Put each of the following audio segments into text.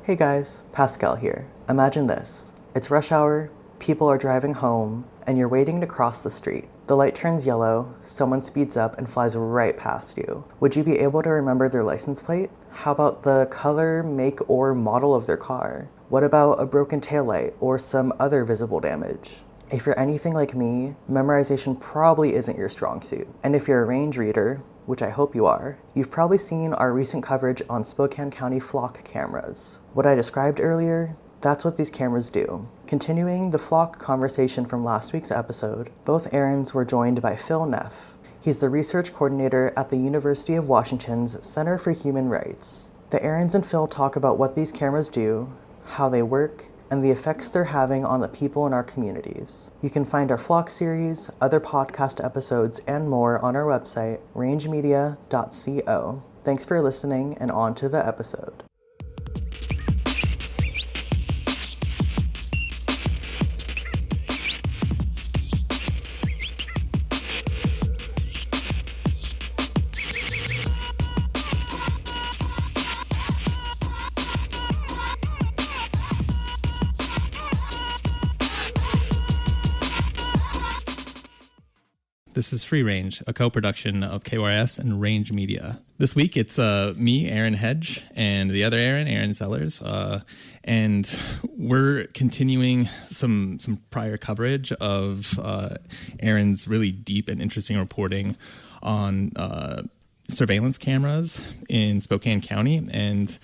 Hey guys, Pascal here. Imagine this. It's rush hour, people are driving home, and you're waiting to cross the street. The light turns yellow, someone speeds up and flies right past you. Would you be able to remember their license plate? How about the color, make, or model of their car? What about a broken taillight or some other visible damage? If you're anything like me, memorization probably isn't your strong suit. And if you're a range reader, which I hope you are, you've probably seen our recent coverage on Spokane County flock cameras. What I described earlier, that's what these cameras do. Continuing the flock conversation from last week's episode, both Aarons were joined by Phil Neff. He's the research coordinator at the University of Washington's Center for Human Rights. The Aarons and Phil talk about what these cameras do, how they work, and the effects they're having on the people in our communities. You can find our Flock series, other podcast episodes, and more on our website, rangemedia.co. Thanks for listening, and on to the episode. This is Free Range, a co-production of KYS and Range Media. This week, it's me, Aaron Hedge, and the other Aaron Sellers, and we're continuing some prior coverage of Aaron's really deep and interesting reporting on surveillance cameras in Spokane County, and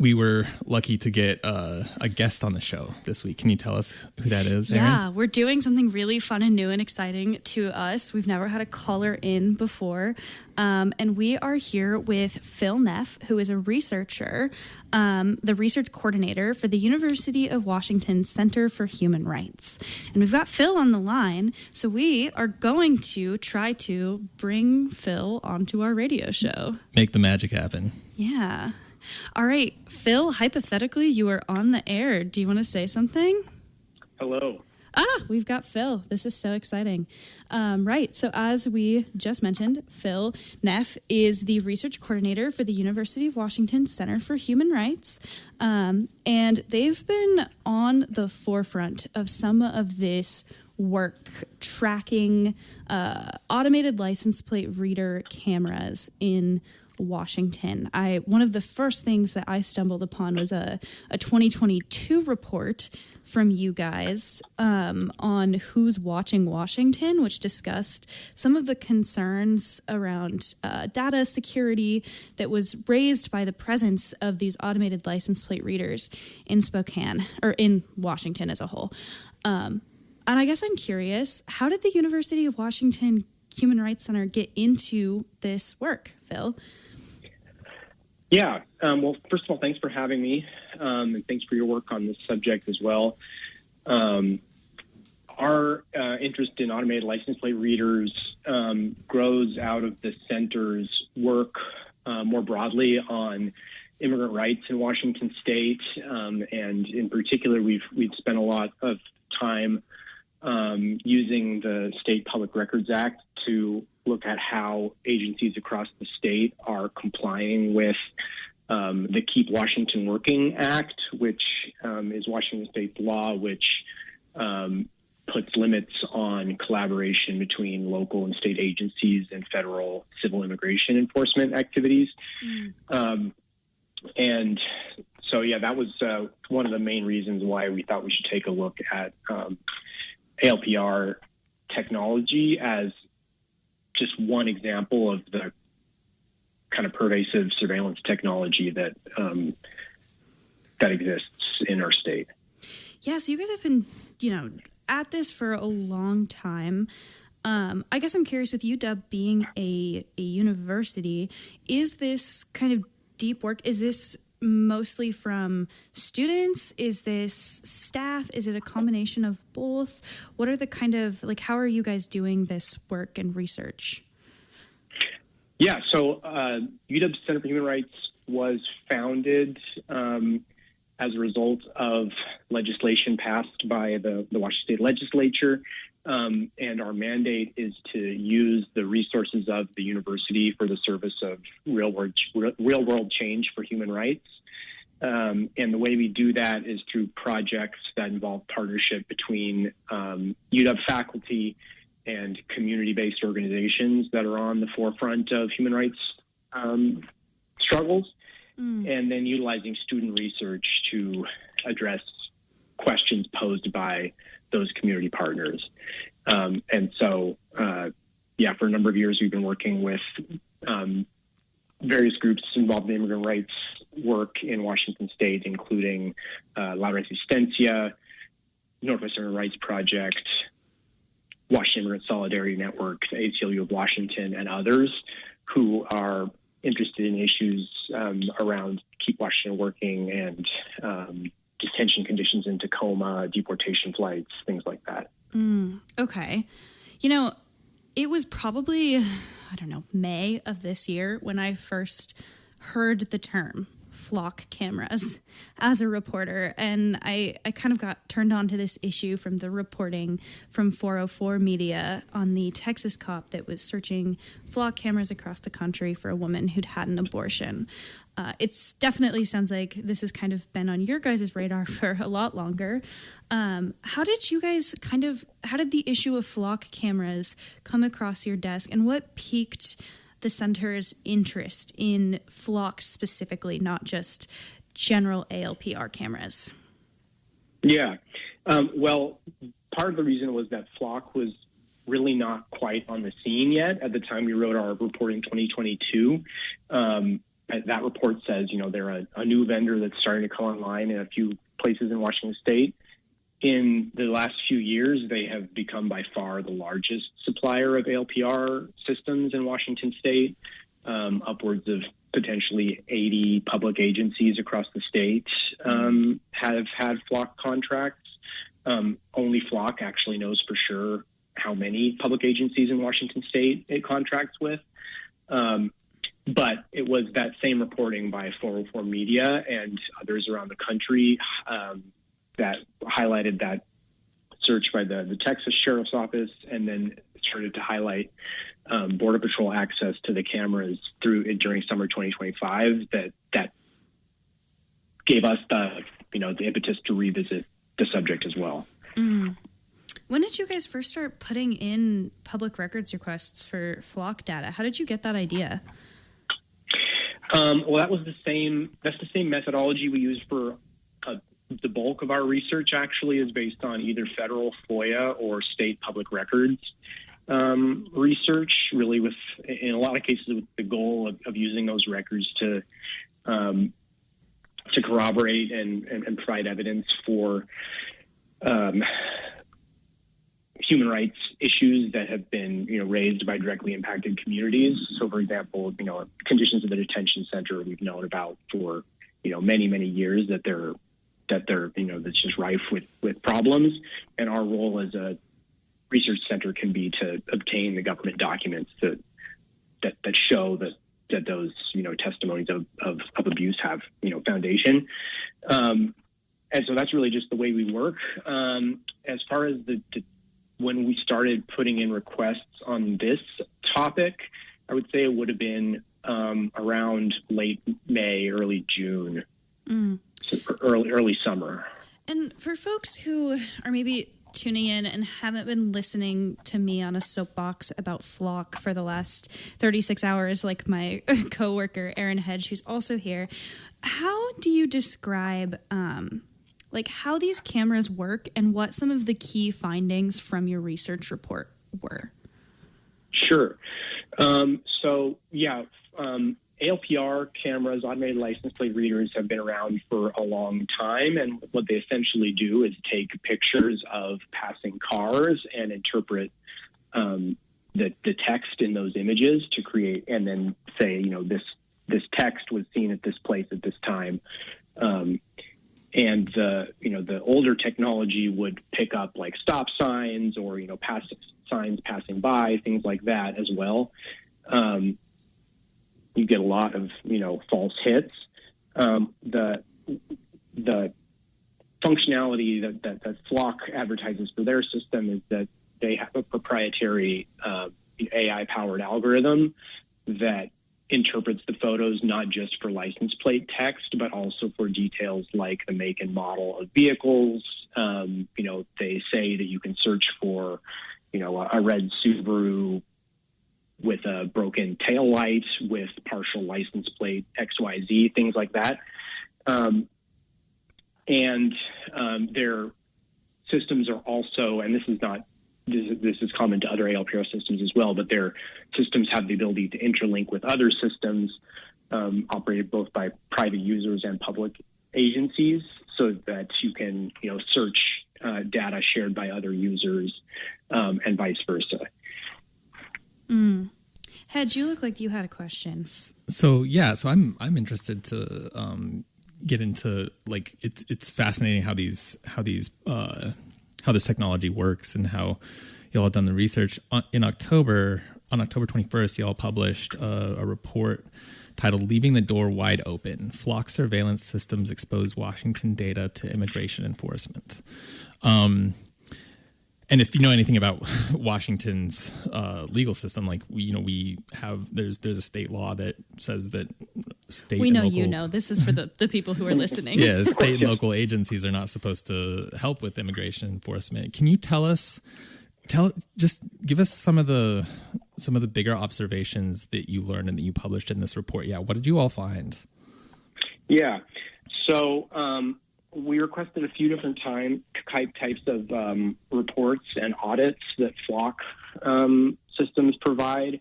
we were lucky to get a guest on the show this week. Can you tell us who that is, Erin? Yeah, we're doing something really fun and new and exciting to us. We've never had a caller in before. And we are here with Phil Neff, who is a researcher, the research coordinator for the University of Washington Center for Human Rights. And we've got Phil on the line, so we are going to try to bring Phil onto our radio show. Make the magic happen. Yeah. All right, Phil, hypothetically, you are on the air. Do you want to say something? Hello. We've got Phil. This is so exciting. Right, so as we just mentioned, Phil Neff is the research coordinator for the University of Washington Center for Human Rights, and they've been on the forefront of some of this work tracking automated license plate reader cameras in Washington. One of the first things that I stumbled upon was a 2022 report from you guys on Who's Watching Washington, which discussed some of the concerns around data security that was raised by the presence of these automated license plate readers in Spokane, or in Washington as a whole. And I guess I'm curious, how did the University of Washington Human Rights Center get into this work, Phil? Yeah. Well, first of all, thanks for having me, and thanks for your work on this subject as well. Our interest in automated license plate readers grows out of the center's work more broadly on immigrant rights in Washington State, and in particular, we've spent a lot of time using the State Public Records Act to look at how agencies across the state are complying with the Keep Washington Working Act, which is Washington State's law, which puts limits on collaboration between local and state agencies and federal civil immigration enforcement activities. And so, yeah, that was one of the main reasons why we thought we should take a look at ALPR technology as just one example of the kind of pervasive surveillance technology that that exists in our state. Yeah, so you guys have been, at this for a long time. I guess I'm curious, with UW being a university, is this kind of deep work, is this mostly from students? Is this staff? Is it a combination of both? What are the kind of, how are you guys doing this work and research? Yeah, so UW Center for Human Rights was founded as a result of legislation passed by the Washington State Legislature, and our mandate is to use the resources of the university for the service of real world change for human rights. And the way we do that is through projects that involve partnership between UW faculty and community-based organizations that are on the forefront of human rights struggles, and then utilizing student research to address questions posed by those community partners. And so, for a number of years, we've been working with various groups involved in immigrant rights work in Washington State, including La Resistencia, Northwest Immigrant Rights Project, Washington Immigrant Solidarity Network, the ACLU of Washington, and others who are interested in issues around Keep Washington Working and detention conditions in Tacoma, deportation flights, things like that. Okay. It was probably, May of this year when I first heard the term flock cameras as a reporter. And I kind of got turned on to this issue from the reporting from 404 Media on the Texas cop that was searching flock cameras across the country for a woman who'd had an abortion. It's definitely sounds like this has kind of been on your guys' radar for a lot longer. How did the issue of flock cameras come across your desk, and what piqued the center's interest in flock specifically, not just general ALPR cameras? Yeah. Well, part of the reason was that flock was really not quite on the scene yet at the time we wrote our report in 2022. That report says, they're a new vendor that's starting to come online in a few places in Washington State. In the last few years, they have become by far the largest supplier of ALPR systems in Washington State. Upwards of potentially 80 public agencies across the state have had flock contracts. Only flock actually knows for sure how many public agencies in Washington State it contracts with. But it was that same reporting by 404 Media and others around the country that highlighted that search by the Texas Sheriff's Office, and then started to highlight Border Patrol access to the cameras during summer 2025. That gave us the impetus to revisit the subject as well. When did you guys first start putting in public records requests for flock data? How did you get that idea? Well, that's the same methodology we use for the bulk of our research. Actually, is based on either federal FOIA or state public records research. Really, in a lot of cases, with the goal of using those records to corroborate and provide evidence for human rights issues that have been, raised by directly impacted communities. So, for example, conditions of the detention center we've known about for, many, many years that they're, that's just rife with problems. And our role as a research center can be to obtain the government documents that show that those, testimonies of abuse have, foundation. And so that's really just the way we work. As far as when we started putting in requests on this topic, I would say it would have been around late May, early June, so early summer. And for folks who are maybe tuning in and haven't been listening to me on a soapbox about flock for the last 36 hours, like my coworker, Erin Hedge, who's also here, how do you describe how these cameras work and what some of the key findings from your research report were? Sure. ALPR cameras, automated license plate readers, have been around for a long time. And what they essentially do is take pictures of passing cars and interpret the text in those images to create, and then say, this text was seen at this place at this time. And the older technology would pick up like stop signs or, signs passing by, things like that as well. You get a lot of, false hits. The functionality that Flock advertises for their system is that they have a proprietary AI-powered algorithm that interprets the photos not just for license plate text, but also for details like the make and model of vehicles. They say that you can search for, a red Subaru with a broken tail light with partial license plate XYZ, things like that. Their systems are also, and this is common to other ALPR systems as well, but their systems have the ability to interlink with other systems operated both by private users and public agencies, so that you can, search data shared by other users and vice versa. Hedge, you look like you had a question. So I'm interested to get into, like, it's fascinating how this technology works and how y'all have done the research. On October 21st, y'all published a report titled "Leaving the Door Wide Open: Flock Surveillance Systems Expose Washington Data to Immigration Enforcement." And if you know anything about Washington's legal system, like there's a state law that says that state we know and local, this is for the people who are listening. Yeah, state and local agencies are not supposed to help with immigration enforcement. Can you just give us some of the bigger observations that you learned and that you published in this report? Yeah, what did you all find? Yeah, so we requested a few different types of reports and audits that Flock systems provide,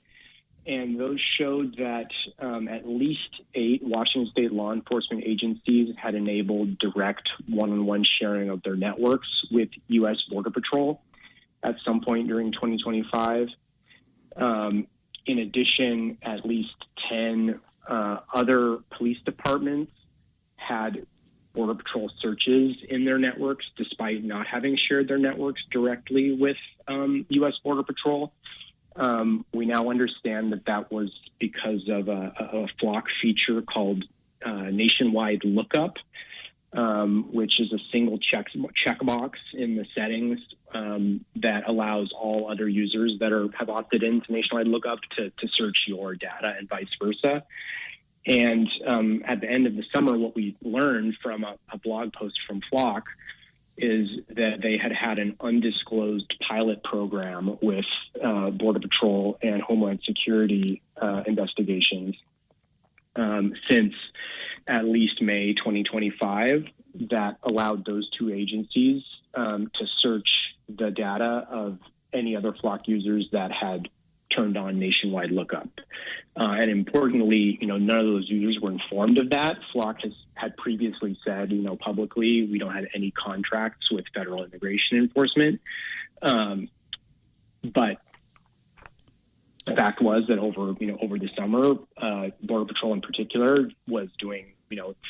and those showed that at least 8 Washington state law enforcement agencies had enabled direct one-on-one sharing of their networks with U.S. Border Patrol at some point during 2025. In addition, at least 10 other police departments had Border Patrol searches in their networks, despite not having shared their networks directly with U.S. Border Patrol. We now understand that was because of a Flock feature called Nationwide Lookup, which is a single checkbox in the settings that allows all other users that have opted into Nationwide Lookup to search your data and vice versa. And at the end of the summer, what we learned from a blog post from Flock is that they had an undisclosed pilot program with Border Patrol and Homeland Security investigations since at least May 2025 that allowed those two agencies to search the data of any other Flock users that had turned on Nationwide Lookup. And importantly, none of those users were informed of that. Flock had previously said, publicly, we don't have any contracts with federal immigration enforcement. But the fact was that over the summer, Border Patrol in particular was doing,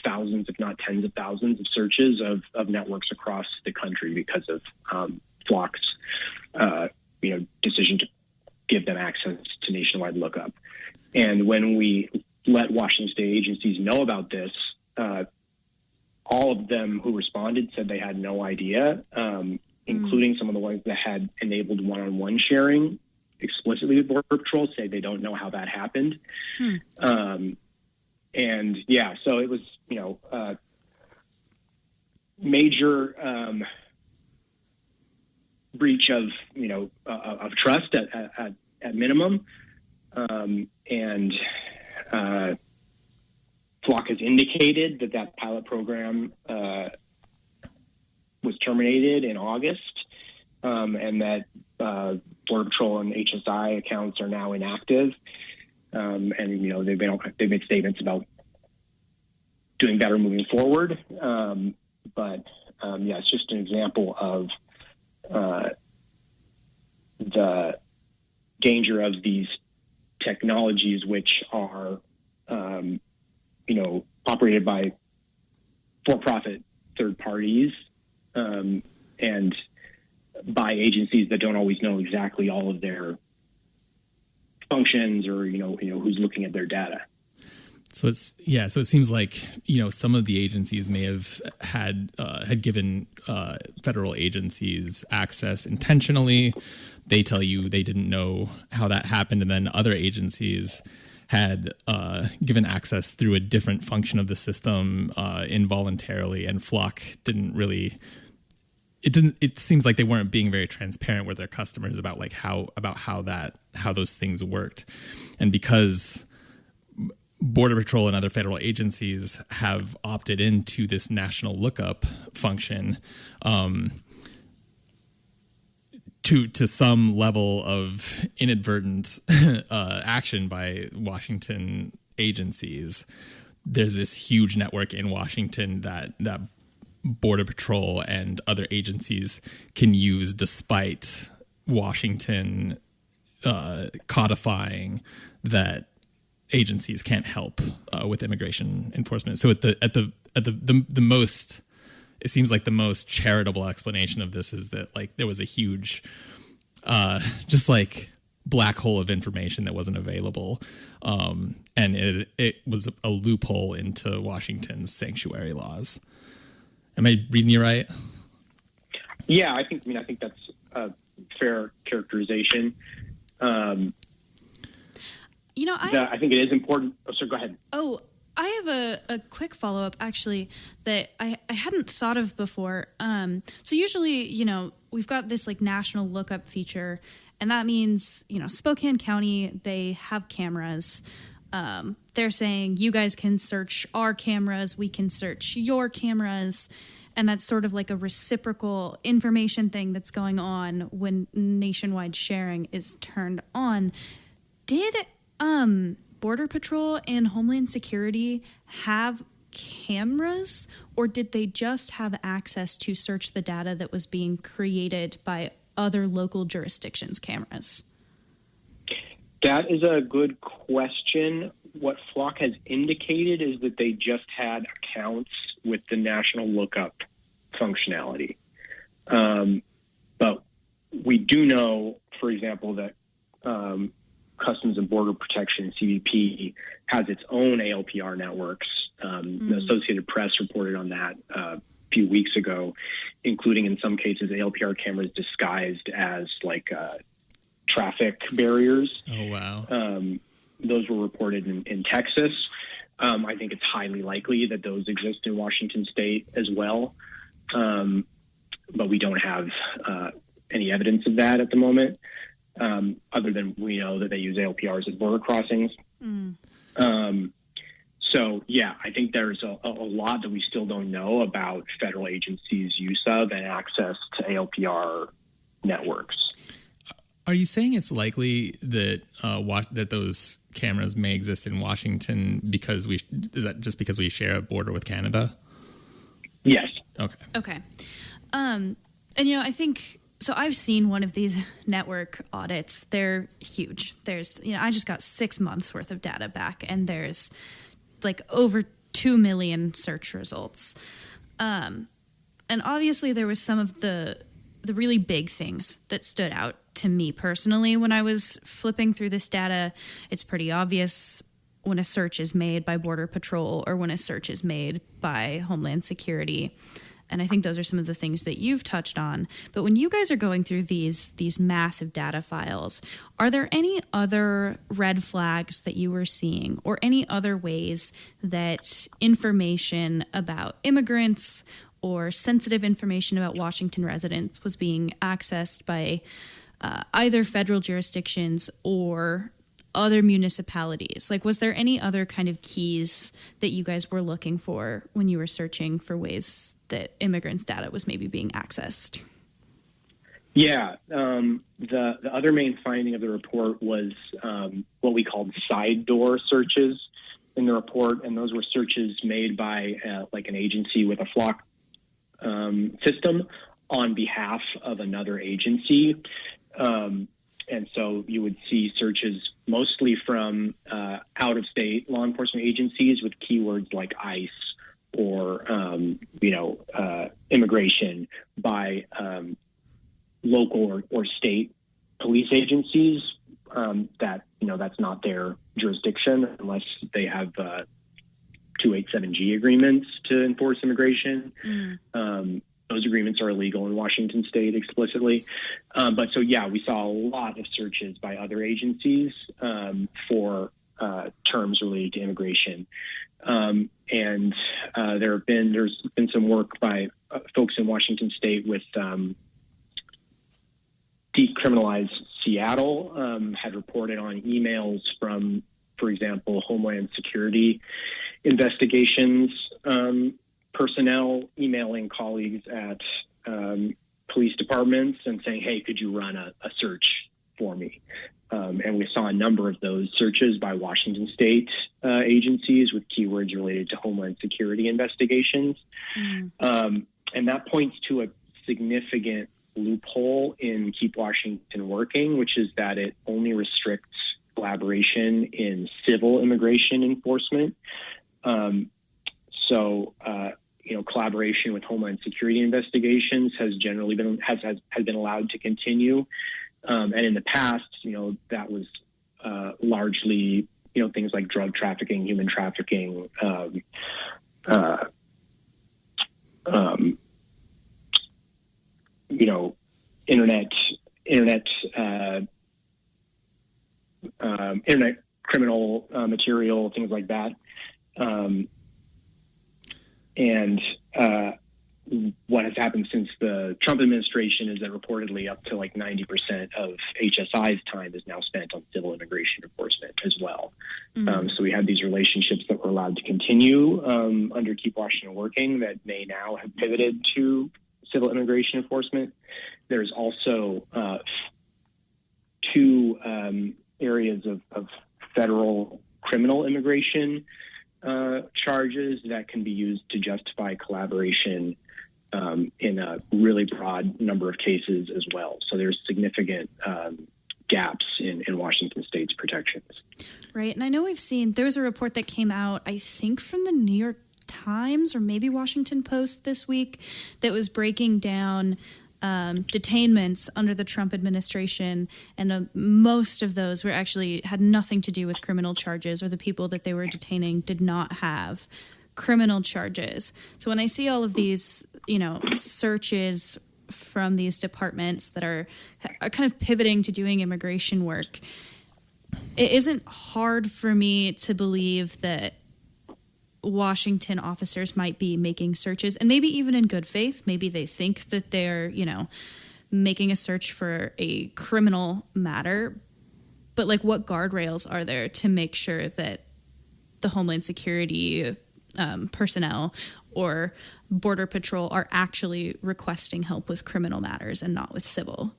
thousands, if not tens of thousands of searches of networks across the country because of Flock's, decision to give them access to Nationwide Lookup. And when we let Washington state agencies know about this, all of them who responded said they had no idea, including some of the ones that had enabled one-on-one sharing explicitly with Border Patrol, say they don't know how that happened. And yeah, so it was, major breach of trust at minimum. And Flock has indicated that pilot program was terminated in August, and that Border Patrol and HSI accounts are now inactive. And they've made statements about doing better moving forward. It's just an example of the danger of these technologies, which are, operated by for-profit third parties, and by agencies that don't always know exactly all of their functions or, who's looking at their data. So it seems like, some of the agencies may have had given federal agencies access intentionally. They tell you they didn't know how that happened, and then other agencies had given access through a different function of the system involuntarily, and Flock didn't really. It seems like they weren't being very transparent with their customers about like how those things worked, and because Border Patrol and other federal agencies have opted into this national lookup function, to some level of inadvertent action by Washington agencies. There's this huge network in Washington that Border Patrol and other agencies can use, despite Washington codifying that agencies can't help with immigration enforcement. So at the most, it seems like the most charitable explanation of this is that like there was a huge, just like black hole of information that wasn't available, and it was a loophole into Washington's sanctuary laws. Am I reading you right? Yeah, I think that's a fair characterization. I think it is important. Oh, so go ahead. Oh, I have a quick follow-up, actually, that I hadn't thought of before. So usually, we've got this like national lookup feature, and that means, Spokane County, they have cameras. They're saying you guys can search our cameras, we can search your cameras. And that's sort of like a reciprocal information thing that's going on when nationwide sharing is turned on. Did Border Patrol and Homeland Security have cameras, or did they just have access to search the data that was being created by other local jurisdictions' cameras? That is a good question. What Flock has indicated is that they just had accounts with the national lookup functionality. But we do know, for example, that Customs and Border Protection, CBP, has its own ALPR networks. The Associated Press reported on that a few weeks ago, including in some cases ALPR cameras disguised as like traffic barriers. Oh, wow. Those were reported in Texas. I think it's highly likely that those exist in Washington state as well. But we don't have any evidence of that at the moment, other than we know that they use ALPRs at border crossings. So, yeah, I think there's a lot that we still don't know about federal agencies' use of and access to ALPR networks. Are you saying it's likely that that those cameras may exist in Washington because is that just because we share a border with Canada? Yes. Okay. And I think so. I've seen one of these network audits. They're huge. There's I just got 6 months worth of data back, and there's like over 2 million search results. And obviously there was some of the really big things that stood out to me personally when I was flipping through this data. It's pretty obvious when a search is made by Border Patrol or when a search is made by Homeland Security. And I think those are some of the things that you've touched on. But when you guys are going through these massive data files, are there any other red flags that you were seeing, or any other ways that information about immigrants or sensitive information about Washington residents was being accessed by either federal jurisdictions or other municipalities? Like, was there any other kind of keys that you guys were looking for when you were searching for ways that immigrants' data was maybe being accessed? Yeah, the other main finding of the report was what we called side door searches in the report, and those were searches made by like an agency with a Flock system on behalf of another agency. And so you would see searches mostly from out-of-state law enforcement agencies with keywords like ICE or, immigration by local or state police agencies that, that's not their jurisdiction unless they have 287G agreements to enforce immigration. Those agreements are illegal in Washington state explicitly. But so, yeah, we saw a lot of searches by other agencies for terms related to immigration. And there's been some work by folks in Washington State with Decriminalize Seattle had reported on emails from, for example, Homeland Security investigations personnel emailing colleagues at police departments and saying, hey, could you run a search for me? And we saw a number of those searches by Washington State agencies with keywords related to Homeland Security investigations. And that points to a significant loophole in Keep Washington Working, which is that it only restricts collaboration in civil immigration enforcement. Collaboration with Homeland Security investigations has generally been has been allowed to continue. And in the past, that was largely, things like drug trafficking, human trafficking, internet criminal material, things like that. What has happened since the Trump administration is that reportedly up to like 90% of HSI's time is now spent on civil immigration enforcement as well. So we have these relationships that were allowed to continue under Keep Washington Working that may now have pivoted to civil immigration enforcement. There's also two areas of federal criminal immigration charges that can be used to justify collaboration in a really broad number of cases as well. So there's significant gaps in Washington State's protections. Right. And I know there was a report that came out, I think from the New York Times or maybe Washington Post this week that was breaking down detainments under the Trump administration, and most of those had nothing to do with criminal charges, or the people that they were detaining did not have criminal charges. So when I see all of these, searches from these departments that are kind of pivoting to doing immigration work, it isn't hard for me to believe that Washington officers might be making searches, and maybe even in good faith. Maybe they think that they're, making a search for a criminal matter. But what guardrails are there to make sure that the Homeland Security personnel or Border Patrol are actually requesting help with criminal matters and not with civil?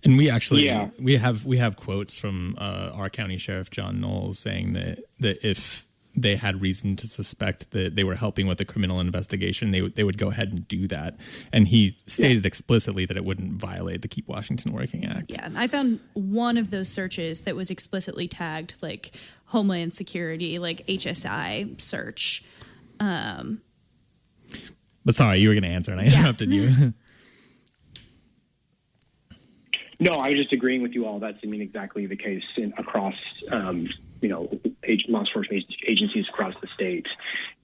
And we actually we have quotes from our county sheriff John Knowles saying that if they had reason to suspect that they were helping with a criminal investigation, they would go ahead and do that. And he stated explicitly that it wouldn't violate the Keep Washington Working Act. Yeah, and I found one of those searches that was explicitly tagged like Homeland Security, like HSI search. But sorry, you were going to answer and I interrupted you. No, I was just agreeing with you all. That's, exactly the case across, law enforcement agencies across the state.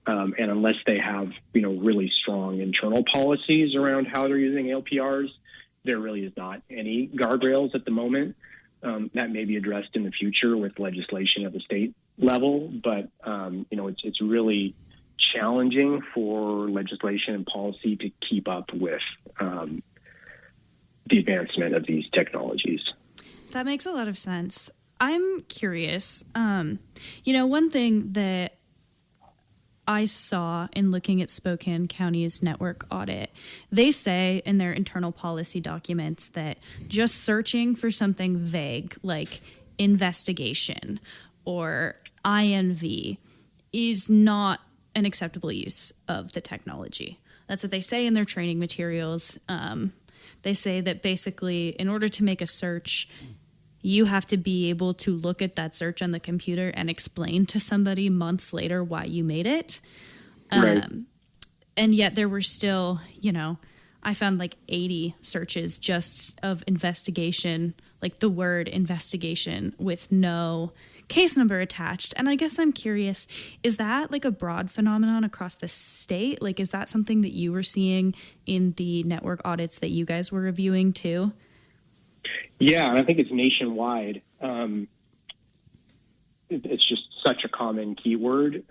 And unless they have, really strong internal policies around how they're using LPRs, there really is not any guardrails at the moment. That may be addressed in the future with legislation at the state level, but, it's really challenging for legislation and policy to keep up with the advancement of these technologies. That makes a lot of sense. I'm curious. One thing that I saw in looking at Spokane County's network audit, they say in their internal policy documents that just searching for something vague like investigation or INV is not an acceptable use of the technology. That's what they say in their training materials. They say that basically in order to make a search, you have to be able to look at that search on the computer and explain to somebody months later why you made it. Right. And yet there were still, I found like 80 searches just of investigation, like the word investigation with no case number attached. And I guess I'm curious, is that like a broad phenomenon across the state? Like, is that something that you were seeing in the network audits that you guys were reviewing too? Yeah, and I think it's nationwide. it's just such a common keyword.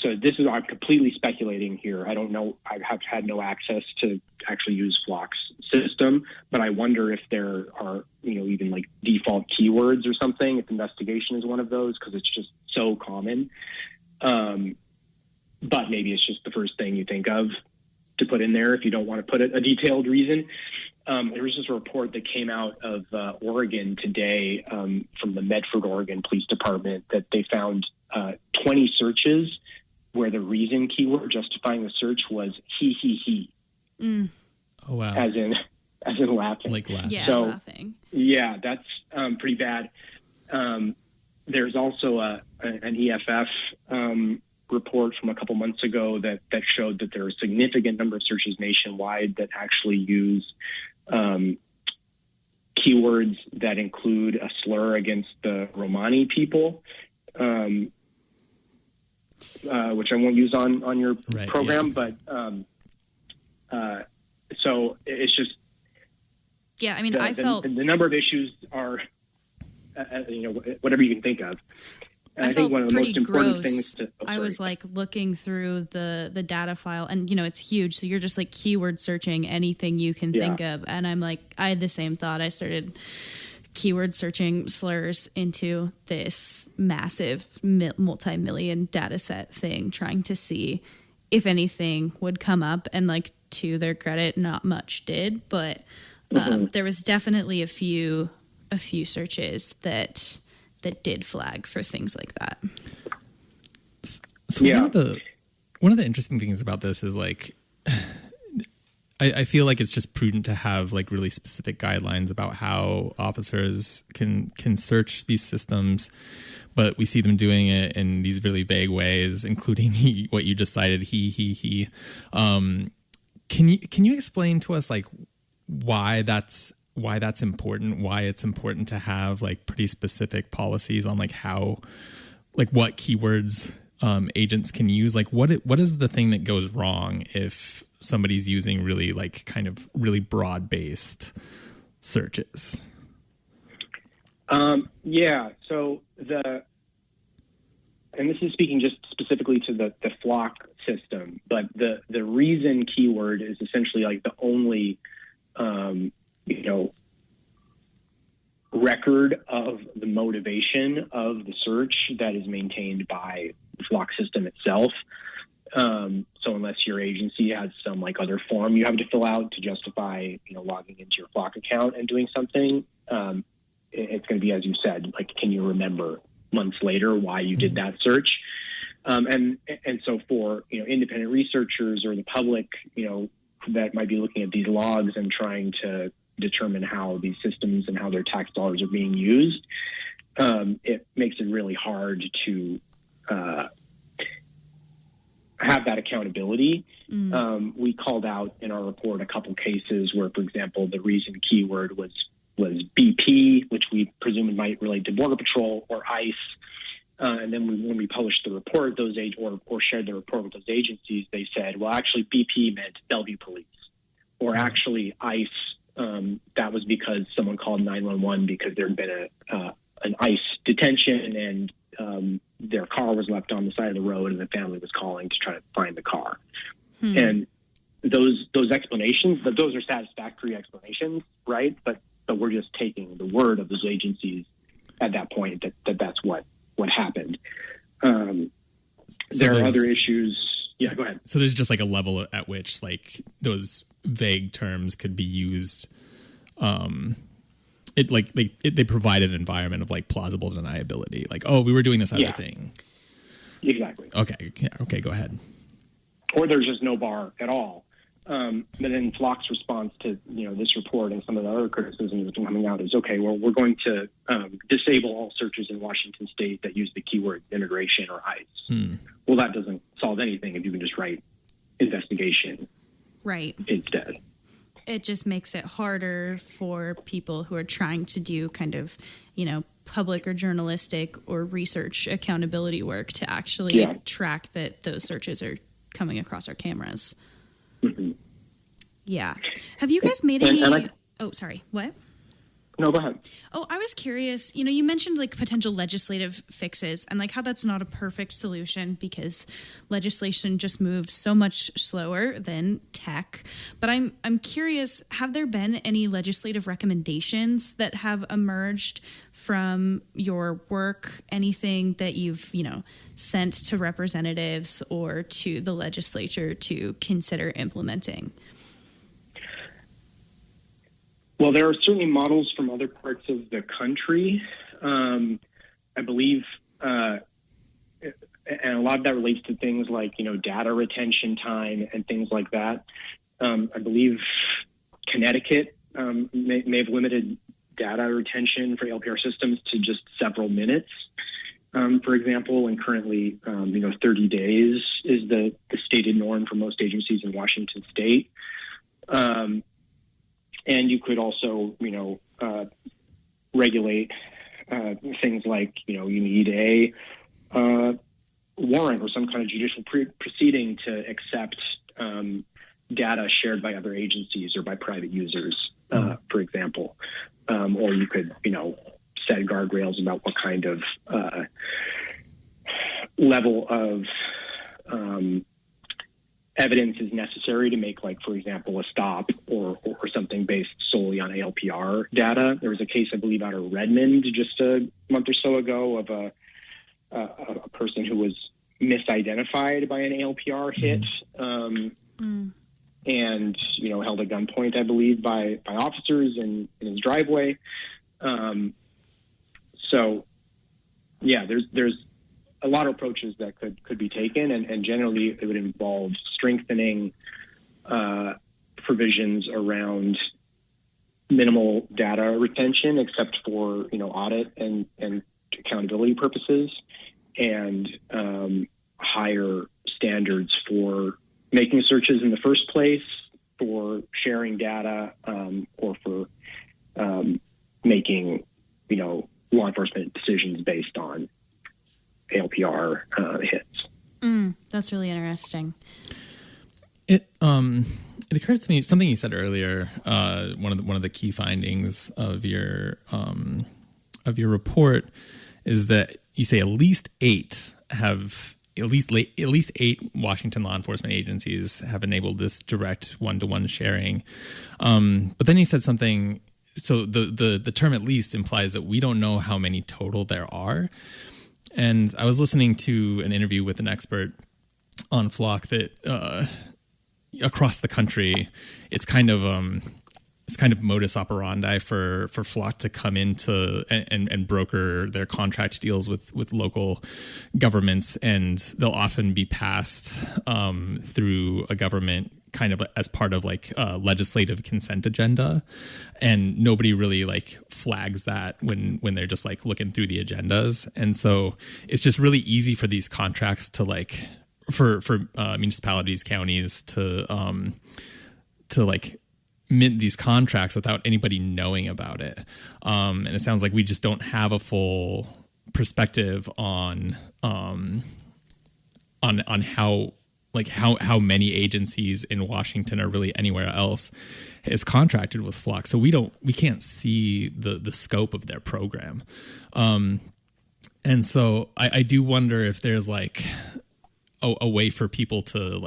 So I'm completely speculating here. I don't know. I have had no access to actually use Flock's system, but I wonder if there are, even like default keywords or something, if investigation is one of those, because it's just so common. But maybe it's just the first thing you think of to put in there if you don't want to put a detailed reason. There was just a report that came out of Oregon today from the Medford, Oregon Police Department that they found 20 searches where the reason keyword justifying the search was he. Mm. Oh, wow. As in laughing. Like laughing. Yeah, so, laughing. Yeah, that's pretty bad. There's also an EFF report from a couple months ago that showed that there are a significant number of searches nationwide that actually use keywords that include a slur against the Romani people, which I won't use on your program, but so it's just I felt the number of issues are whatever you can think of. And I think one of the most important things I was like looking through the data file, and it's huge, so you're just like keyword searching anything you can think of, and I'm like, I had the same thought. I started keyword searching slurs into this massive multi-million data set thing, trying to see if anything would come up, and like, to their credit, not much did, but there was definitely a few searches that did flag for things like that. So one of the interesting things about this is like, I feel like it's just prudent to have like really specific guidelines about how officers can search these systems, but we see them doing it in these really vague ways, including what you just cited, he. Can you explain to us like why that's important, why it's important to have like pretty specific policies on like how, like what keywords agents can use? Like what is the thing that goes wrong if somebody's using really like kind of really broad-based searches? So and this is speaking just specifically to the Flock system, but the reason keyword is essentially like the only record of the motivation of the search that is maintained by the Flock system itself. So unless your agency has some like other form you have to fill out to justify, logging into your Flock account and doing something, it's going to be, as you said, like, can you remember months later why you did that search? And so for, independent researchers or the public, that might be looking at these logs and trying to determine how these systems and how their tax dollars are being used, it makes it really hard to have that accountability. We called out in our report a couple cases where, for example, the reason keyword was BP, which we presumed might relate to Border Patrol or ICE. And then when we published the report, or shared the report with those agencies, they said, well, actually BP meant Bellevue Police, or actually ICE. That was because someone called 911 because there had been an ICE detention and their car was left on the side of the road and the family was calling to try to find the car. And those explanations, but those are satisfactory explanations, right? But we're just taking the word of those agencies at that point that's what happened. There are other issues. Yeah, go ahead. So there's just like a level at which like those vague terms could be used. They provide an environment of like plausible deniability. Like, oh, we were doing this other thing. Exactly. Okay. Yeah, okay. Go ahead. Or there's just no bar at all. But then Flock's response to this report and some of the other criticisms that are coming out is, okay, well, we're going to disable all searches in Washington State that use the keyword immigration or ICE. Well, that doesn't solve anything if you can just write investigation instead. It just makes it harder for people who are trying to do kind of, public or journalistic or research accountability work to actually track that those searches are coming across our cameras. Mm-hmm. Yeah. Have you guys made any... Oh, sorry. What? No, go ahead. Oh, I was curious, you mentioned like potential legislative fixes and like how that's not a perfect solution because legislation just moves so much slower than tech. But I'm curious, have there been any legislative recommendations that have emerged from your work? Anything that you've, sent to representatives or to the legislature to consider implementing? Well, there are certainly models from other parts of the country. I believe, and a lot of that relates to things like, data retention time and things like that. I believe Connecticut may have limited data retention for LPR systems to just several minutes, for example, and currently, 30 days is the stated norm for most agencies in Washington state. And you could also, regulate things like, you need a warrant or some kind of judicial proceeding to accept data shared by other agencies or by private users, for example. Or you could, set guardrails about what kind of level of evidence is necessary to make, like, for example, a stop or something based solely on ALPR data. There was a case, I believe, out of Redmond just a month or so ago of a person who was misidentified by an ALPR hit and, held at gunpoint, I believe, by officers in his driveway. So, yeah, there's a lot of approaches that could be taken, and generally it would involve strengthening provisions around minimal data retention, except for audit and accountability purposes, and higher standards for making searches in the first place, for sharing data, or for making law enforcement decisions based on ALPR hits. That's really interesting. It occurs to me something you said earlier. One of the key findings of your report is that you say at least eight Washington law enforcement agencies have enabled this direct one-to-one sharing. But then you said something. So the term "at least" implies that we don't know how many total there are. And I was listening to an interview with an expert on Flock that across the country, it's kind of modus operandi for Flock to come into and broker their contract deals with local governments, and they'll often be passed through a government kind of as part of like a legislative consent agenda, and nobody really like flags that when they're just like looking through the agendas. And so it's just really easy for these contracts to like for municipalities, counties to like mint these contracts without anybody knowing about it. And it sounds like we just don't have a full perspective on how many agencies in Washington or really anywhere else is contracted with Flock. So we can't see the scope of their program. And so I do wonder if there's like a way for people to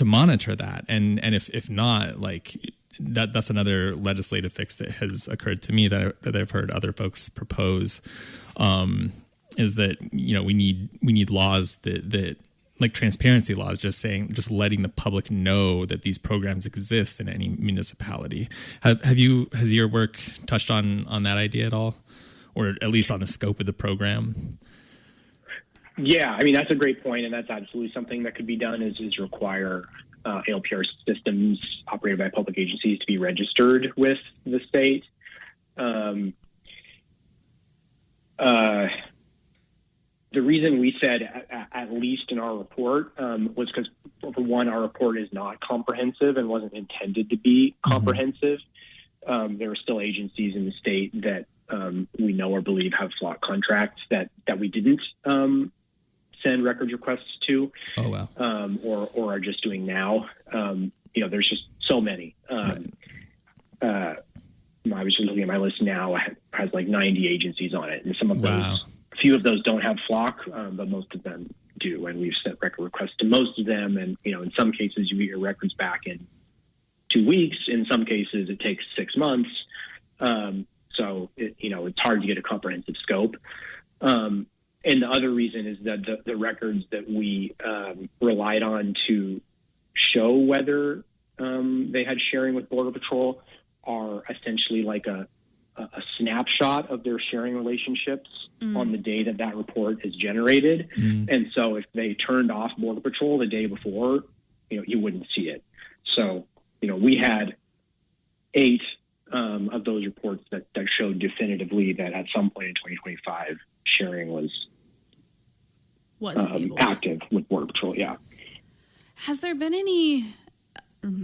monitor that. And if not, like that's another legislative fix that has occurred to me that I've heard other folks propose, is that, we need laws that like transparency laws, just letting the public know that these programs exist in any municipality. Has your work touched on that idea at all, or at least on the scope of the program? Yeah, I mean, that's a great point, and that's absolutely something that could be done is require ALPR systems operated by public agencies to be registered with the state. The reason we said at least in our report was because, for one, our report is not comprehensive and wasn't intended to be comprehensive. There are still agencies in the state that we know or believe have Flock contracts that we didn't send records requests to. Oh, wow. Or are just doing now. There's just so many. Right. I was just looking at my list now, has like 90 agencies on it. And some of Wow. those, a few of those don't have flock, but most of them do. And we've sent record requests to most of them. And, in some cases you get your records back in 2 weeks. In some cases it takes 6 months. So it's hard to get a comprehensive scope. And the other reason is that the records that we relied on to show whether they had sharing with Border Patrol are essentially like a snapshot of their sharing relationships on the day that report is generated. And so if they turned off Border Patrol the day before, you wouldn't see it. So, we had 8 of those reports that showed definitively that at some point in 2025, sharing was active with Border Patrol. Yeah. Has there been any,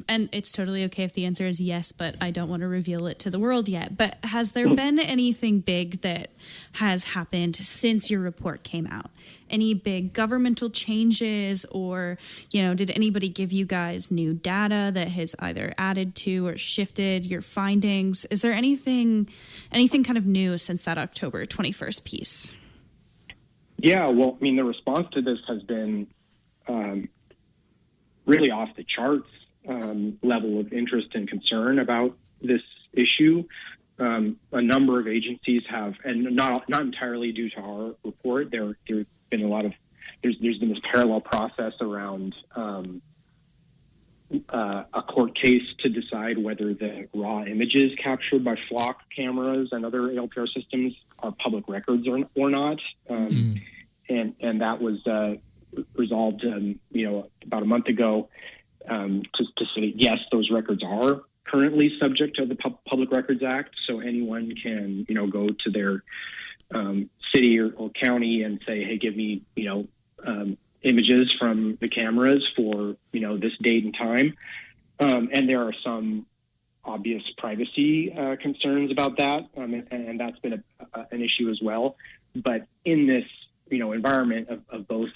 and it's totally okay if the answer is yes, but I don't want to reveal it to the world yet, but has there been anything big that has happened since your report came out? Any big governmental changes, or, did anybody give you guys new data that has either added to or shifted your findings? Is there anything kind of new since that October 21st piece? Yeah, well, the response to this has been really off the charts. Level of interest and concern about this issue. A number of agencies have, and not entirely due to our report. There's been there's been this parallel process around a court case to decide whether the raw images captured by flock cameras and other ALPR systems are public records or not. And that was resolved, about a month ago. To say, yes, those records are currently subject to the Public Records Act. So anyone can, go to their city or county and say, hey, give me, images from the cameras for, this date and time. And there are some obvious privacy concerns about that. And that's been an issue as well. But in this, environment of both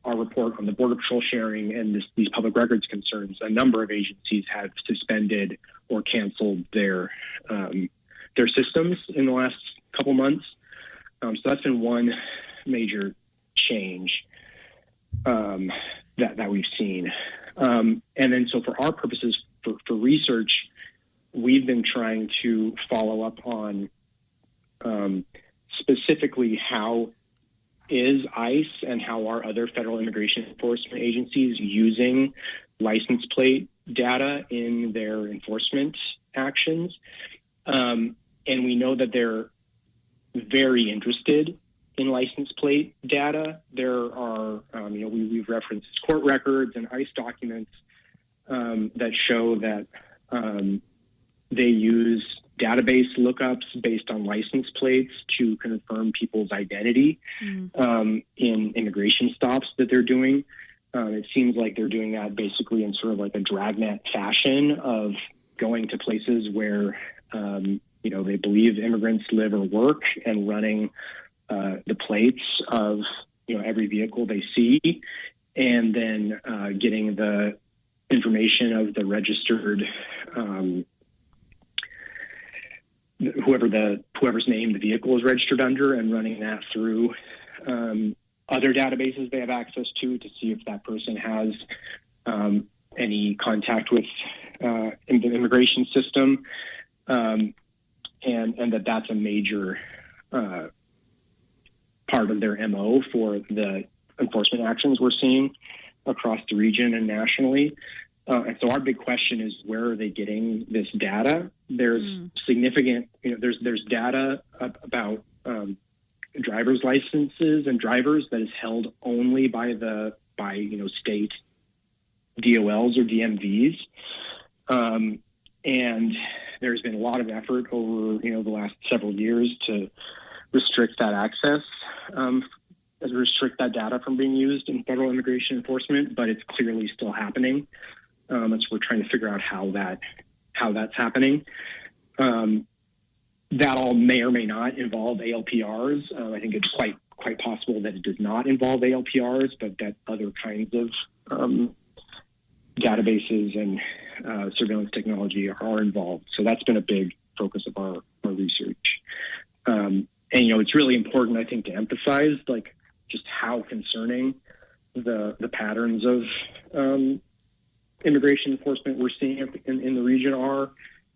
our report on the Border Patrol sharing and these public records concerns, a number of agencies have suspended or canceled their systems in the last couple months. So that's been one major change that we've seen. And then so for our purposes, for research, we've been trying to follow up on specifically how is ICE and how are other federal immigration enforcement agencies using license plate data in their enforcement actions. And we know that they're very interested in license plate data. There are, we've referenced court records and ICE documents that show that they use database lookups based on license plates to confirm people's identity in immigration stops that they're doing. It seems like they're doing that basically in sort of like a dragnet fashion of going to places where, they believe immigrants live or work and running the plates of, every vehicle they see, and then getting the information of the registered whoever's name the vehicle is registered under, and running that through other databases they have access to see if that person has any contact with the immigration system, and that's a major part of their MO for the enforcement actions we're seeing across the region and nationally. And so our big question is, where are they getting this data? There's significant, there's data about driver's licenses and drivers that is held only by state DOLs or DMVs. And there's been a lot of effort over, the last several years to restrict that access, restrict that data from being used in federal immigration enforcement, but it's clearly still happening. So we're trying to figure out how that's happening. That all may or may not involve ALPRs. I think it's quite possible that it does not involve ALPRs, but that other kinds of databases and surveillance technology are involved. So that's been a big focus of our research. And, it's really important, I think, to emphasize, like, just how concerning the patterns of immigration enforcement we're seeing in the region are,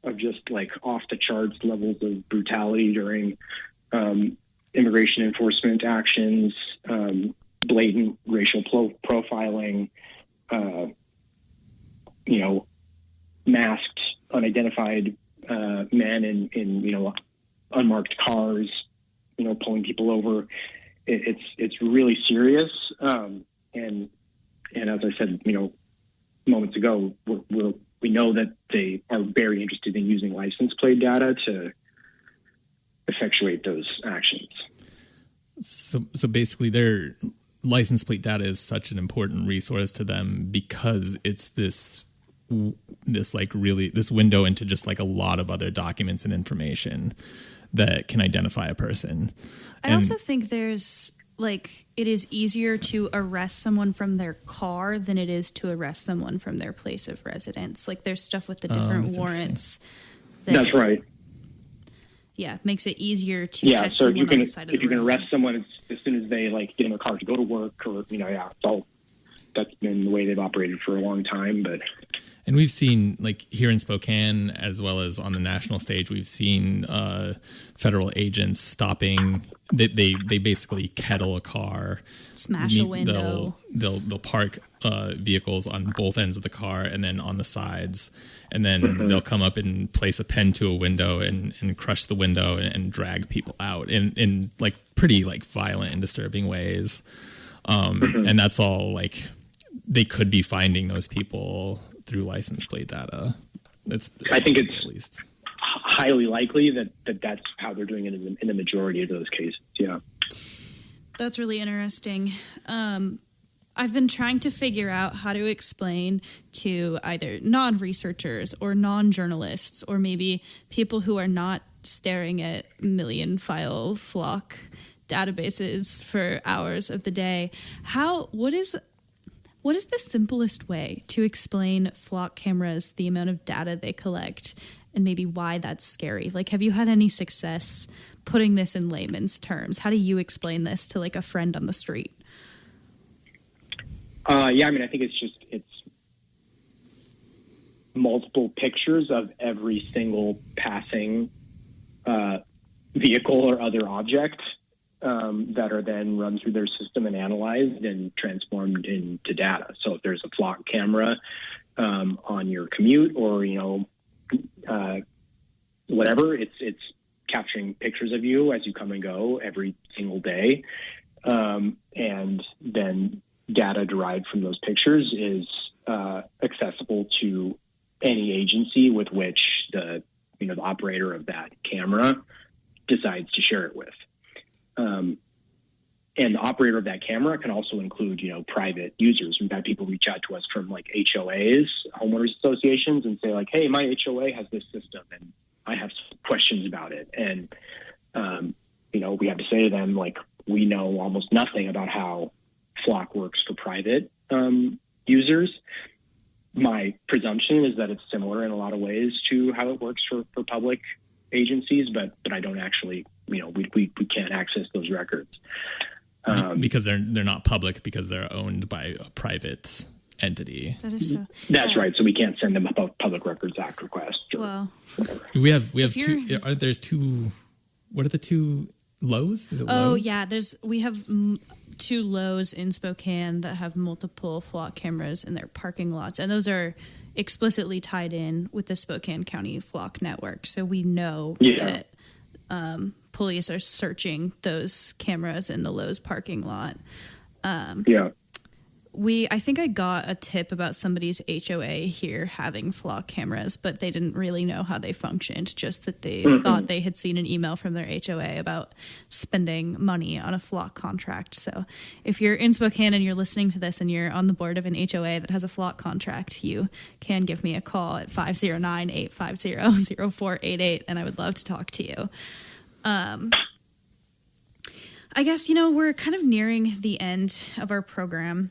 of just, like, off-the-charts levels of brutality during immigration enforcement actions, blatant racial profiling, masked, unidentified men in unmarked cars, pulling people over. It's really serious. And as I said, moments ago, we know that they are very interested in using license plate data to effectuate those actions. So basically, their license plate data is such an important resource to them because it's this window into just like a lot of other documents and information that can identify a person. I also think there's it is easier to arrest someone from their car than it is to arrest someone from their place of residence. Like, there's stuff with the different warrants. That's right. Yeah, makes it easier to catch someone on the side of the road. If you can arrest someone as soon as they get in their car to go to work, or that's been the way they've operated for a long time. And we've seen, here in Spokane, as well as on the national stage, we've seen federal agents stopping. They basically kettle a car, smash a window. They'll park vehicles on both ends of the car and then on the sides, and then they'll come up and place a pen to a window and crush the window and drag people out in pretty violent and disturbing ways. And that's all they could be finding those people through license plate data. I think it's at least highly likely that that's how they're doing it in the majority of those cases. Yeah. That's really interesting. I've been trying to figure out how to explain to either non-researchers or non-journalists, or maybe people who are not staring at million-file flock databases for hours of the day. What is the simplest way to explain flock cameras, the amount of data they collect, and maybe why that's scary? Have you had any success putting this in layman's terms? How do you explain this to a friend on the street? I think it's multiple pictures of every single passing vehicle or other object that are then run through their system and analyzed and transformed into data. So if there's a flock camera on your commute, or whatever, it's capturing pictures of you as you come and go every single day, and then data derived from those pictures is accessible to any agency with which the operator of that camera decides to share it with. And the operator of that camera can also include, private users. We've had people reach out to us from HOAs, homeowners associations, and say hey, my HOA has this system and I have questions about it. And, we have to say to them, we know almost nothing about how Flock works for private users. My presumption is that it's similar in a lot of ways to how it works for public agencies, but I don't actually, we can't access those records. Because they're not public, because they're owned by a private entity. That is so. That's right. So we can't send them a Public Records Act request. Well, we have two. There's two. What are the two Lowe's? Is it Lowe's? Oh yeah, we have two Lowe's in Spokane that have multiple flock cameras in their parking lots, and those are explicitly tied in with the Spokane County Flock Network. So we know that police are searching those cameras in the Lowe's parking lot. I think I got a tip about somebody's HOA here having flock cameras, but they didn't really know how they functioned, just that they thought they had seen an email from their HOA about spending money on a flock contract. So if you're in Spokane and you're listening to this and you're on the board of an HOA that has a flock contract, you can give me a call at 509-850-0488, and I would love to talk to you. I guess, we're kind of nearing the end of our program.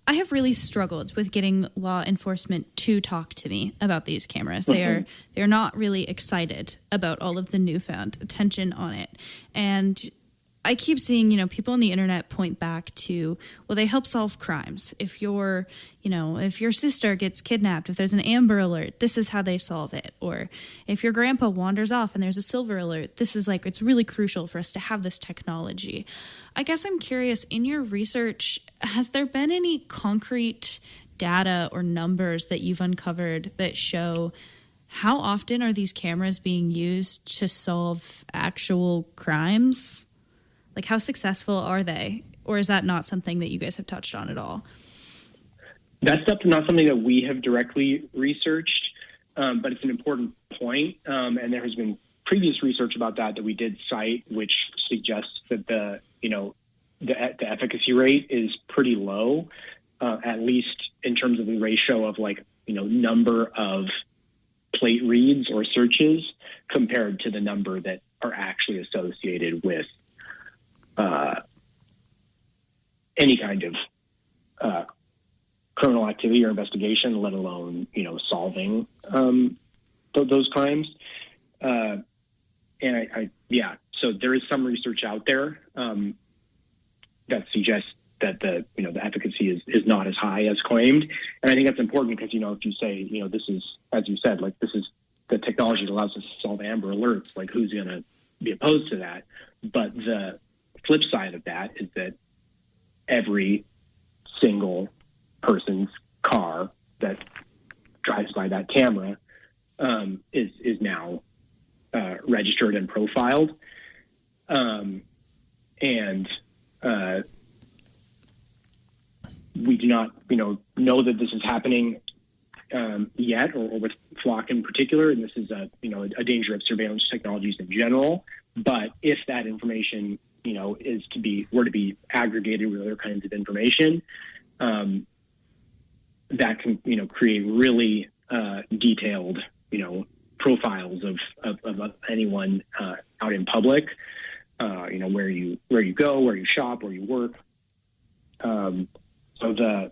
I have really struggled with getting law enforcement to talk to me about these cameras. They're not really excited about all of the newfound attention on it. And I keep seeing, people on the internet point back to, well, they help solve crimes. If your sister gets kidnapped, if there's an Amber Alert, this is how they solve it. Or if your grandpa wanders off and there's a Silver Alert, this is it's really crucial for us to have this technology. I guess I'm curious, in your research, has there been any concrete data or numbers that you've uncovered that show how often are these cameras being used to solve actual crimes? Like, how successful are they? Or is that not something that you guys have touched on at all? That's not something that we have directly researched, but it's an important point. And there has been previous research about that we did cite, which suggests that the efficacy rate is pretty low, at least in terms of the ratio of number of plate reads or searches compared to the number that are actually associated with any kind of criminal activity or investigation, let alone solving those crimes. So there is some research out there that suggests that the efficacy is not as high as claimed, and I think that's important because if you say this is, as you said, this is the technology that allows us to solve Amber Alerts, who's going to be opposed to that? But the flip side of that is that every single person's car that drives by that camera is now registered and profiled, and we do not know that this is happening yet, or with Flock in particular, and this is a danger of surveillance technologies in general. But if that information were to be aggregated with other kinds of information, that can create really detailed profiles of anyone out in public, where you go, where you shop, where you work. So the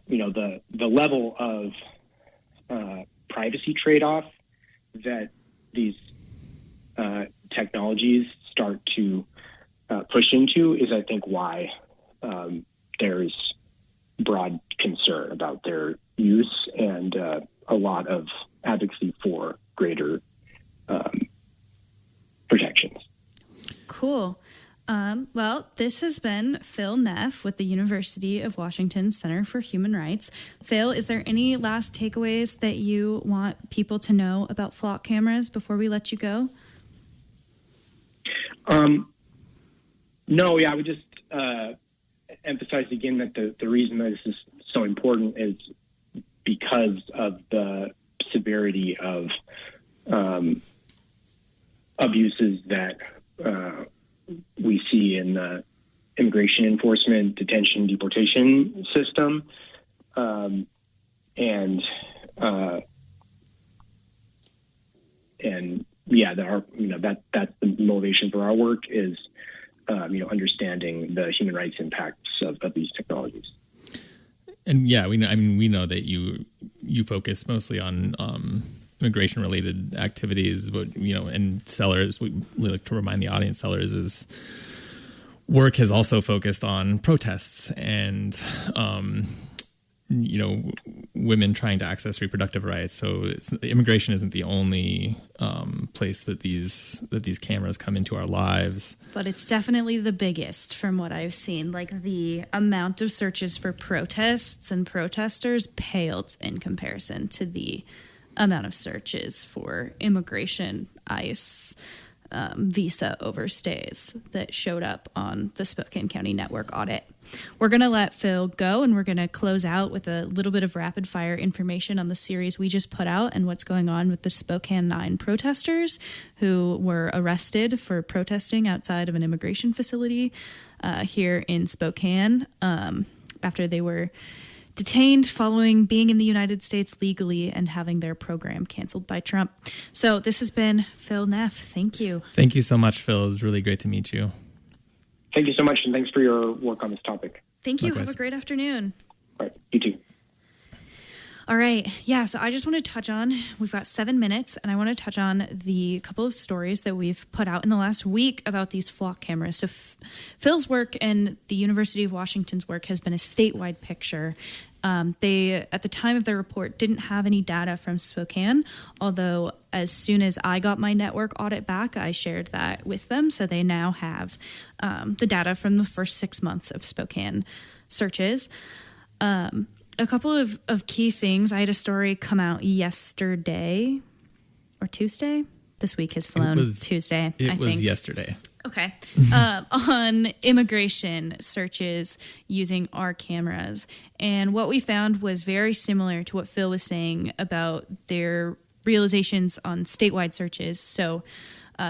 level of privacy trade-off that these technologies start to push into is, I think, why there's broad concern about their use and a lot of advocacy for greater protections. Cool. Well, this has been Phil Neff with the University of Washington Center for Human Rights. Phil, is there any last takeaways that you want people to know about Flock cameras before we let you go? No, I would just emphasize again that the reason that this is so important is because of the severity of abuses that we see in the immigration enforcement, detention, deportation system, and that's the motivation for our work is understanding the human rights impacts of these technologies. And we know that you focus mostly on immigration related activities, but and Sellers, we like to remind the audience, Sellers' work has also focused on protests and women trying to access reproductive rights. So immigration isn't the only place that these cameras come into our lives. But it's definitely the biggest from what I've seen. The amount of searches for protests and protesters paled in comparison to the amount of searches for immigration, ICE, visa overstays that showed up on the Spokane County Network audit. We're going to let Phil go, and we're going to close out with a little bit of rapid fire information on the series we just put out and what's going on with the Spokane 9 protesters who were arrested for protesting outside of an immigration facility here in Spokane after they were detained following being in the United States legally and having their program canceled by Trump. So this has been Phil Neff. Thank you. Thank you so much, Phil. It was really great to meet you. Thank you so much, and thanks for your work on this topic. Thank you. Likewise. Have a great afternoon. All right, you too. All right. Yeah. So I just want to touch on, we've got 7 minutes, and I want to touch on the couple of stories that we've put out in the last week about these flock cameras. So Phil's work and the University of Washington's work has been a statewide picture. They, at the time of their report, didn't have any data from Spokane, although as soon as I got my network audit back, I shared that with them. So they now have the data from the first 6 months of Spokane searches. A couple of key things. I had a story come out yesterday or Tuesday. This week has flown. Tuesday, I think. It was yesterday. Okay. On immigration searches using our cameras. And what we found was very similar to what Phil was saying about their realizations on statewide searches. So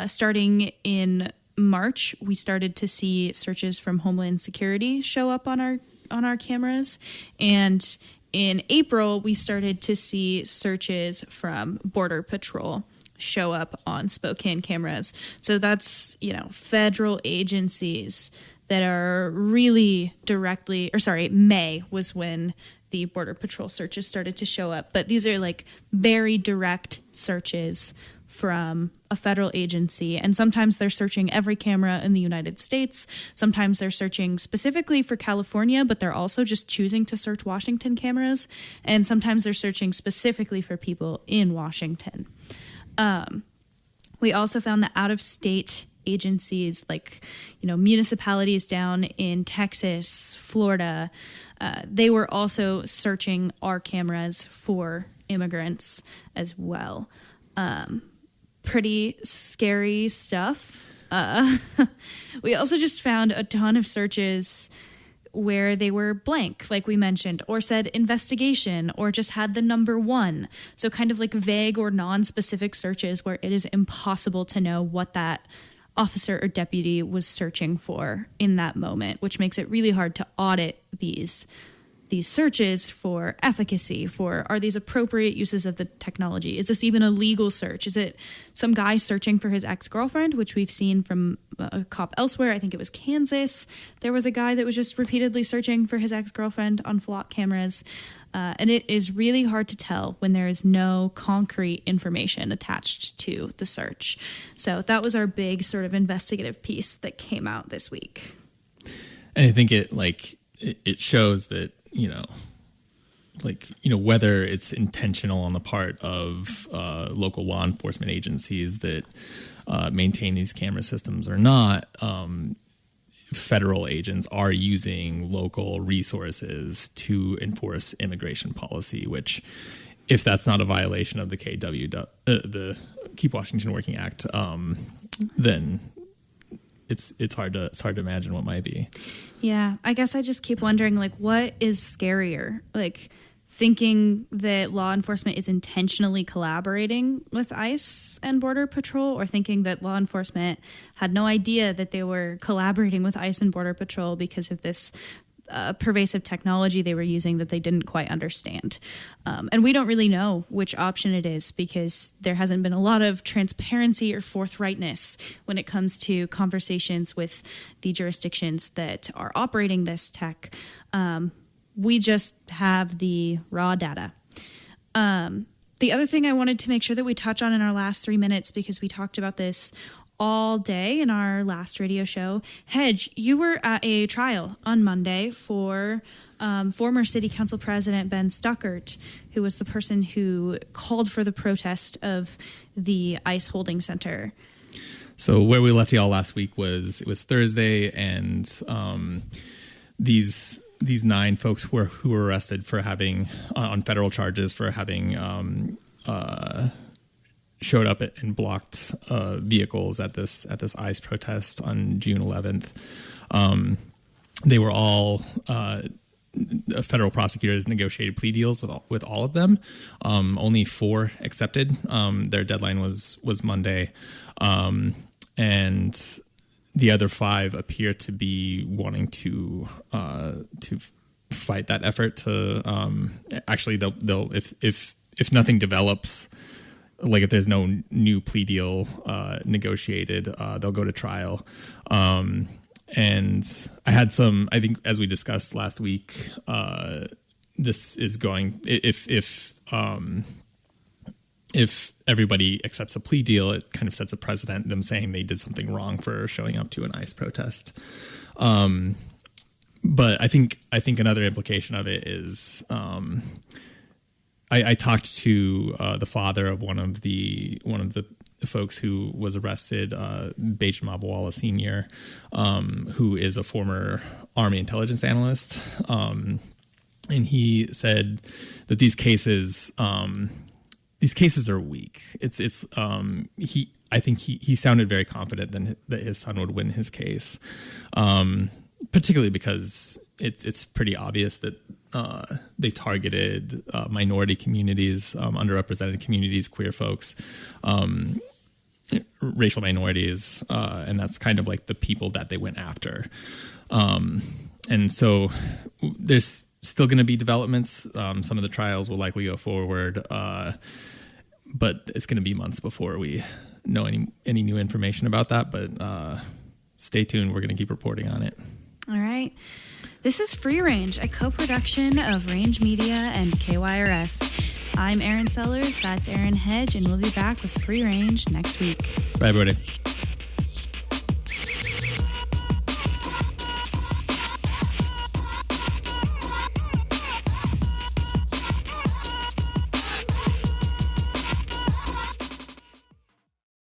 starting in March, we started to see searches from Homeland Security show up on our cameras. And in April, we started to see searches from Border Patrol show up on Spokane cameras. So that's, federal agencies that are really directly, May was when the Border Patrol searches started to show up. But these are like very direct searches from a federal agency. And sometimes they're searching every camera in the United States. Sometimes they're searching specifically for California, but they're also just choosing to search Washington cameras. And sometimes they're searching specifically for people in Washington. We also found that out-of-state agencies like, municipalities down in Texas, Florida, they were also searching our cameras for immigrants as well. Pretty scary stuff. We also just found a ton of searches where they were blank, like we mentioned, or said investigation, or just had the number 1. So kind of like vague or non-specific searches where it is impossible to know what that officer or deputy was searching for in that moment, which makes it really hard to audit these searches for efficacy, for are these appropriate uses of the technology? Is this even a legal search? Is it some guy searching for his ex-girlfriend, which we've seen from a cop elsewhere? I think it was Kansas. There was a guy that was just repeatedly searching for his ex-girlfriend on flock cameras. And it is really hard to tell when there is no concrete information attached to the search. So that was our big sort of investigative piece that came out this week. And I think it shows that, whether it's intentional on the part of local law enforcement agencies that maintain these camera systems or not, federal agents are using local resources to enforce immigration policy, which, if that's not a violation of the the Keep Washington Working Act, then it's hard to imagine what might be. Yeah, I guess I just keep wondering, what is scarier? Thinking that law enforcement is intentionally collaborating with ICE and Border Patrol, or thinking that law enforcement had no idea that they were collaborating with ICE and Border Patrol because of this pervasive technology they were using that they didn't quite understand. And we don't really know which option it is because there hasn't been a lot of transparency or forthrightness when it comes to conversations with the jurisdictions that are operating this tech. We just have the raw data. The other thing I wanted to make sure that we touch on in our last 3 minutes, because we talked about this all day in our last radio show. Hedge, you were at a trial on Monday for former City Council President Ben Stuckert, who was the person who called for the protest of the ICE holding center. So where we left y'all last week was Thursday, and these 9 folks who were arrested for having on federal charges for having showed up and blocked vehicles at this ICE protest on June 11th. They were all federal prosecutors negotiated plea deals with all of them. Only 4 accepted. Their deadline was Monday, and the other 5 appear to be wanting to fight that effort. To actually, they'll if nothing develops. If there's no new plea deal negotiated, they'll go to trial. And I had I think as we discussed last week, this is going, if everybody accepts a plea deal, it kind of sets a precedent, them saying they did something wrong for showing up to an ICE protest. But I think another implication of it is, I talked to the father of one of the folks who was arrested, Bajam Abawala Sr., who is a former Army intelligence analyst, and he said that these cases are weak. I think he sounded very confident that his son would win his case, particularly because it's pretty obvious that they targeted minority communities, underrepresented communities, queer folks, racial minorities, and that's kind of like the people that they went after. And so there's still going to be developments. Some of the trials will likely go forward, but it's going to be months before we know any new information about that. But stay tuned. We're going to keep reporting on it. All right. This is Free Range, a co-production of Range Media and KYRS. I'm Erin Sellers, that's Erin Hedge, and we'll be back with Free Range next week. Bye, everybody.